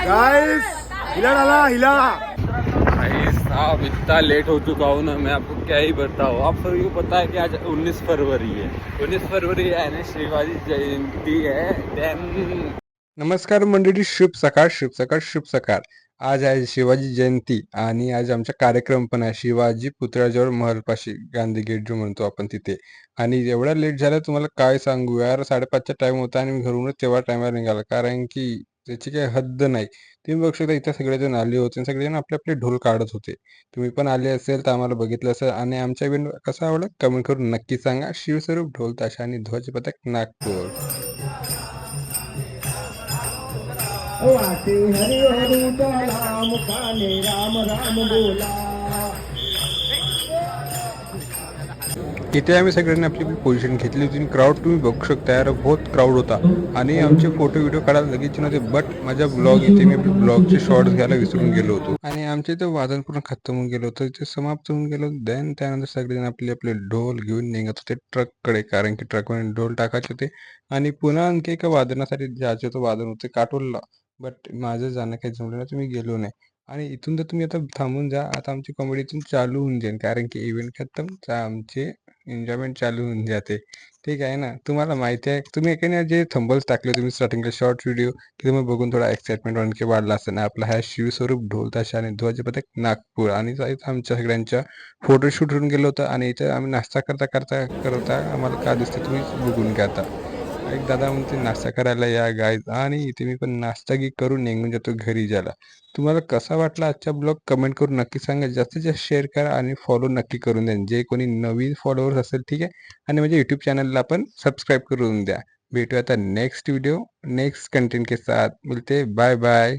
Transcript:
Guys हिला डाला हिला। भाई साहब इतना लेट हो चुका हूँ ना, मैं आपको क्या ही बताऊँ। आप सभी को पता है कि आज 19 फरवरी है। 19 फरवरी यानी शिवाजी जयंती है। देन नमस्कार मंडळी, शुभ सकाळ शुभ सकाळ शुभ सकाळ। आज आहे शिवाजी जयंती आणि आज आमचा कार्यक्रम पण आहे शिवाजी पुतळ्याजवळ महलपाशी, गांधी गेट जो म्हणतो आपण तिथे। आणि एवढा लेट झाला तुम्हाला काय सांगू यार, 5:30चा टाइम होता आणि मी घरूनच तेव्हा टायमावर निघाला, कारण की त्याची काही हद्द नाही। तुम्ही बघू शकता इथे सगळेजण आले होते, सगळेजण आपले आपले ढोल काढत होते। तुम्ही पण आले असेल तर आम्हाला बघितलं असेल आणि आमचा इव्हेंट कसा आवडला कमेंट करून नक्की सांगा। शिवस्वरूप ढोल ताशा आणि ध्वज पथक नागपूर। वाटे हरि हरि बोला मुखाने राम राम बोला। इथे आम्ही सगळ्यांनी आपली पोझिशन घेतली होती। क्राऊड तुम्ही बघू शकता यार, बहुत क्राऊड होता आणि आमचे फोटो व्हिडिओ काढायला लगेच नव्हते। बट माझा ब्लॉग इथे मी आपले ब्लॉगचे शॉर्ट्स घ्यायला विसरून गेलो होतो आणि आमचे इथे वादन पूर्ण खतम होऊन गेलो होतं, इथे समाप्त होऊन गेलो। देन त्यानंतर सगळेजण आपले आपले ढोल घेऊन निघत होते ट्रककडे, कारण की ट्रकमध्ये ढोल टाकायचे होते आणि पुन्हा आणखी एका वादनासाठी जायचे होतं, वादन होते काटोलला। बट माझं जाणं काही जमलं नाही, तुम्ही गेलो नाही। आणि इथून तर तुम्ही आता थांबून जा, आता आमची कॉमेडी इथून चालू होऊन जाईल, कारण की इव्हेंट खतम तर आमचे एन्जॉयमेंट चालू होऊन जाते। ठीक आहे ना, तुम्हाला माहिती आहे, तुम्ही एकाने जे थंबल्स टाकले तुम्ही स्टार्टिंगला शॉर्ट व्हिडिओ, की तुम्ही बघून थोडा एक्साइटमेंट आणखी वाढला असेल। आपला हा शिवस्वरूप ढोल ताशा आणि ध्वज पथक नागपूर आणि इथं आमच्या सगळ्यांच्या फोटोशूट होऊन गेलो होतं आणि इथं आम्ही नाश्ता करता करता करता आम्हाला का दिसतं तुम्ही बघून घ्या आता। एक दादा म्हणते नाश्ता करायला या गाईज, आणि इथे मी पण नाश्ता की करून निघून जातो घरी जायला। तुम्हाला कसा वाटला आजचा ब्लॉग कमेंट करून नक्की सांगा, जास्तीत जास्त शेअर करा आणि फॉलो नक्की करून द्या जे कोणी नवीन फॉलोअर्स असेल, ठीक आहे। आणि माझ्या यूट्यूब चॅनलला पण सबस्क्राईब करून द्या। भेटूया आता नेक्स्ट व्हिडिओ नेक्स्ट कंटेंट के साथ, मिलते बाय बाय।